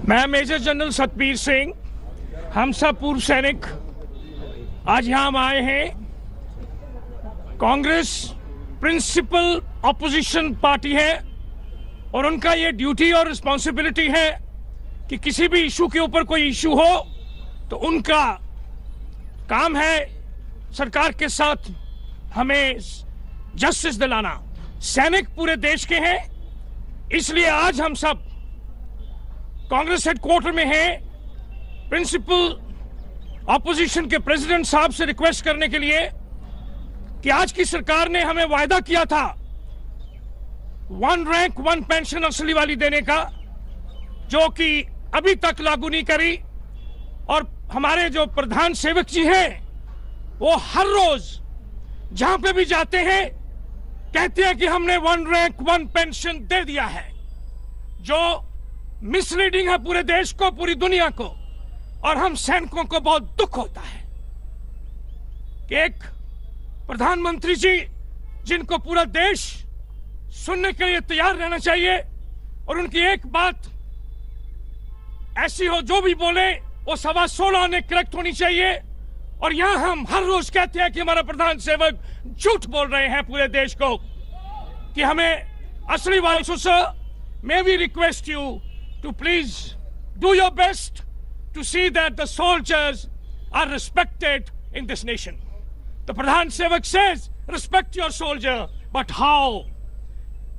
मैं major general Satbir Singh, हम सब पूर्व सैनिक आज यहाँ हम आए हैं। कांग्रेस प्रिंसिपल ऑपोजिशन पार्टी है और उनका ये ड्यूटी और रिस्पॉन्सिबिलिटी है कि किसी भी इशू के ऊपर कोई इशू हो तो उनका काम है सरकार के साथ हमें जस्टिस दिलाना। सैनिक पूरे देश के हैं, इसलिए आज हम सब कांग्रेस हेडक्वार्टर में हैं। प्रिंसिपल ऑपोजिशन के प्रेसिडेंट साहब से रिक्वेस्ट करने के लिए कि आज की सरकार ने हमें वायदा किया था 1 रैंक 1 पेंशन असली वाली देने का, जो कि अभी तक लागू नहीं करी। और हमारे जो प्रधान सेवक जी हैं वो हर रोज जहां पे भी जाते हैं कहते हैं कि हमने 1 रैंक 1 पेंशन दे दिया है, जो मिसलीडिंग है पूरे देश को, पूरी दुनिया को। और हम सैनिकों को बहुत दुख होता है कि एक प्रधानमंत्री जी जिनको पूरा देश सुनने के लिए तैयार रहना चाहिए और उनकी एक बात ऐसी हो जो भी बोले वो 16.25 आने करेक्ट होनी चाहिए। और यहां हम हर रोज कहते हैं कि हमारा प्रधान सेवक झूठ बोल रहे हैं पूरे देश को कि हमें असली वाली। So sir, may we request you to please do your best to see that the soldiers are respected in this nation. The Pradhan Sevak says, respect your soldier, but how?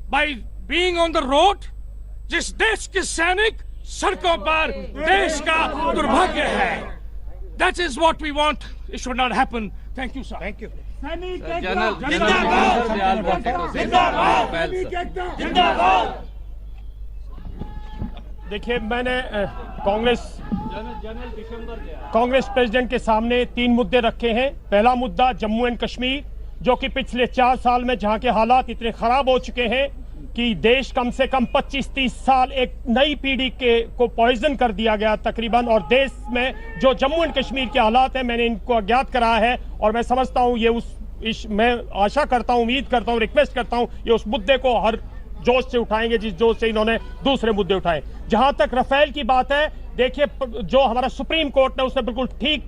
By being on the road? जिस देश के सैनिक सड़कों पर देश का दुर्भाग्य है। That is what we want. It should not happen. Thank you, sir. Thank you. देखिए, मैंने कांग्रेस प्रेसिडेंट के सामने 3 मुद्दे रखे हैं। पहला मुद्दा जम्मू एंड कश्मीर, जो कि पिछले 4 साल में जहां के हालात इतने खराब हो चुके हैं कि देश कम से कम 25-30 साल एक नई पीढ़ी को पॉइजन कर दिया गया तकरीबन। और देश में जो जम्मू एंड कश्मीर के हालात हैं, मैंने इनको अज्ञात कराया है और मैं समझता हूं ये मैं आशा करता हूं, उम्मीद करता हूं, रिक्वेस्ट करता हूं ये उस मुद्दे को हर जोश से उठाएंगे जिस जोश से इन्होंने दूसरे मुद्दे उठाए। जहां तक राफेल की बात है, देखिए जो हमारा सुप्रीम कोर्ट ने उसने बिल्कुल ठीक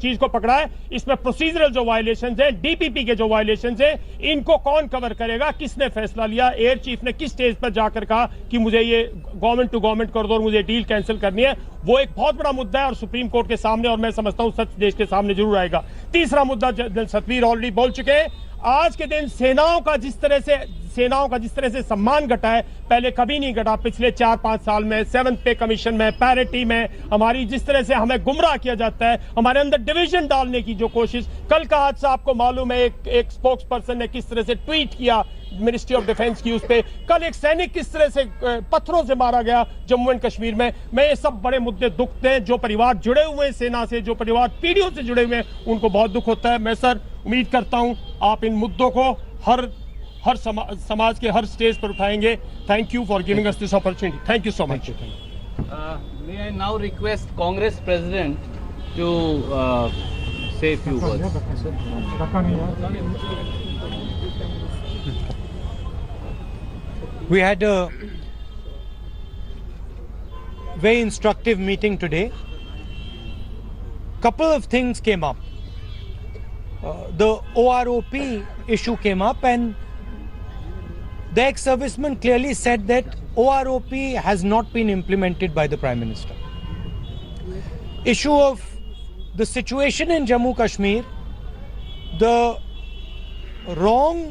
चीज को पकड़ा है। इसमें प्रोसीजरल जो वायलेशंस हैं, डीपीपी के जो वायलेशंस हैं, इनको कौन कवर करेगा, किसने फैसला लिया, एयर चीफ ने किस स्टेज पर जाकर कहा कि मुझे ये गवर्नमेंट टू गवर्नमेंट कर दो और मुझे डील कैंसिल करनी है, वो एक बहुत बड़ा मुद्दा है और सुप्रीम कोर्ट के सामने, और मैं समझता हूं सच देश के सामने जरूर आएगा। तीसरा मुद्दा सतबीर ऑलरेडी बोल चुके हैं। आज के दिन सेनाओं का जिस तरह से सम्मान घटा है, पहले कभी नहीं घटा। पिछले 4-5 साल में 7th पे कमीशन में, पैरिटी में, हमारी जिस तरह से हमें गुमराह किया जाता है, हमारे अंदर डिवीजन डालने की जो कोशिश। कल का हादसा आपको मालूम है, एक स्पोक्स पर्सन ने किस तरह से ट्वीट किया मिनिस्ट्री ऑफ डिफेंस की, उस पे कल एक सैनिक किस तरह से पत्थरों से मारा गया जम्मू एंड कश्मीर में। मैं ये सब बड़े मुद्दे दुखते हैं। जो परिवार जुड़े हुए हैं सेना से, जो परिवार पीढ़ियों से जुड़े हुए हैं, उनको बहुत दुख होता है। मैं सर उम्मीद करता हूं आप इन मुद्दों को हर समाज के हर स्टेज पर उठाएंगे। Thank you for giving us this opportunity. Thank you so much. May I now request Congress President to say a few words. We had a very instructive meeting today. Couple of things came up. The OROP issue came up, and the ex-serviceman clearly said that OROP has not been implemented by the Prime Minister. Issue of the situation in Jammu Kashmir, the wrong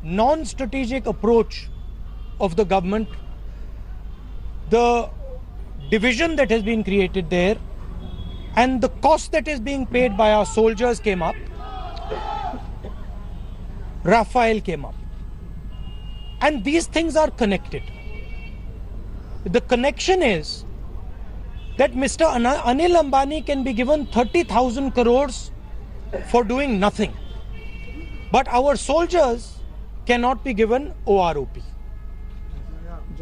non-strategic approach of the government, the division that has been created there, and the cost that is being paid by our soldiers came up. Rafael came up. And these things are connected. The connection is that Mr. Anil Ambani can be given 30,000 crores for doing nothing. But our soldiers cannot be given OROP.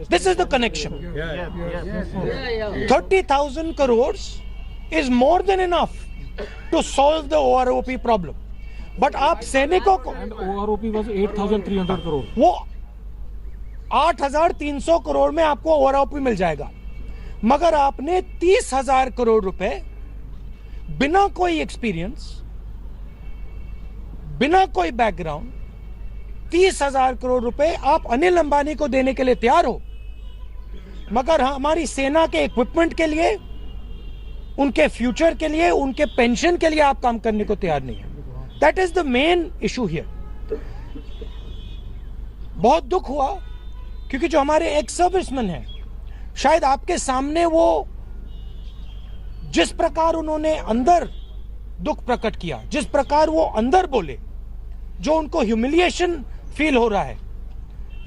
This is the connection. 30,000 crores is more than enough to solve the OROP problem. But आप सैनिकों को, and OROP was 8,300 crore. वो 8,300 करोड़ में आपको OROP मिल जाएगा, मगर आपने 30,000 करोड़ रुपए बिना कोई एक्सपीरियंस, बिना कोई बैकग्राउंड, 30,000 करोड़ रुपए आप अनिल अंबानी को देने के लिए तैयार हो, मगर हमारी सेना के इक्विपमेंट के लिए, उनके फ्यूचर के लिए, उनके पेंशन के लिए आप काम करने को तैयार नहीं है। That is the main issue here. बहुत दुख हुआ क्योंकि जो हमारे एक्स सर्विसमैन हैं, शायद आपके सामने वो जिस प्रकार उन्होंने अंदर दुख प्रकट किया, जिस प्रकार वो अंदर बोले, जो उनको ह्यूमिलिएशन फील हो रहा है,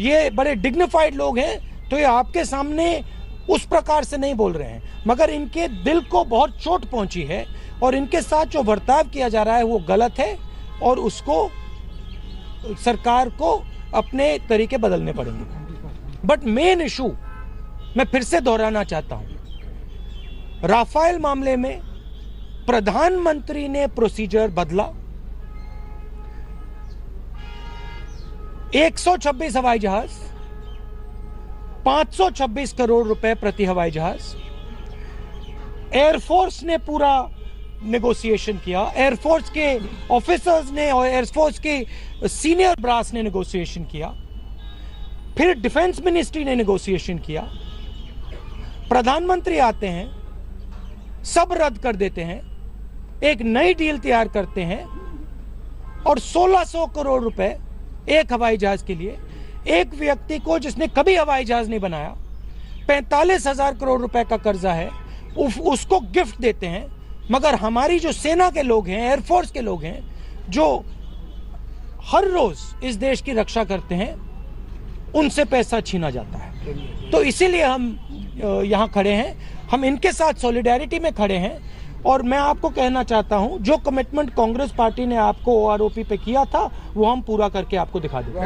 ये बड़े डिग्निफाइड लोग हैं, तो ये आपके सामने उस प्रकार से नहीं बोल रहे हैं, मगर इनके दिल को बहुत चोट पहुंची है और इनके साथ जो बर्ताव किया जा रहा है वो गलत है और उसको सरकार को अपने तरीके बदलने पड़ेंगे। बट मेन इशू मैं फिर से दोहराना चाहता हूं, राफेल मामले में प्रधानमंत्री ने प्रोसीजर बदला। 126 हवाई जहाज, 526 करोड़ रुपए प्रति हवाई जहाज। एयरफोर्स ने पूरा नेगोशिएशन किया, एयरफोर्स के ऑफिसर्स ने और एयरफोर्स के सीनियर ब्रास ने नेगोशिएशन किया, फिर डिफेंस मिनिस्ट्री ने नेगोशिएशन किया। प्रधानमंत्री आते हैं, सब रद्द कर देते हैं, एक नई डील तैयार करते हैं और 1600 करोड़ रुपए एक हवाई जहाज के लिए, एक व्यक्ति को जिसने कभी हवाई जहाज नहीं बनाया, 45,000 करोड़ रुपए का कर्जा है, उसको गिफ्ट देते हैं। मगर हमारी जो सेना के लोग हैं, एयरफोर्स के लोग हैं, जो हर रोज इस देश की रक्षा करते हैं, उनसे पैसा छीना जाता है। तो इसीलिए हम यहाँ खड़े हैं, हम इनके साथ सॉलिडेरिटी में खड़े हैं। और मैं आपको कहना चाहता हूं, जो कमिटमेंट कांग्रेस पार्टी ने आपको ओआरओपी पे किया था वो हम पूरा करके आपको दिखा देंगे।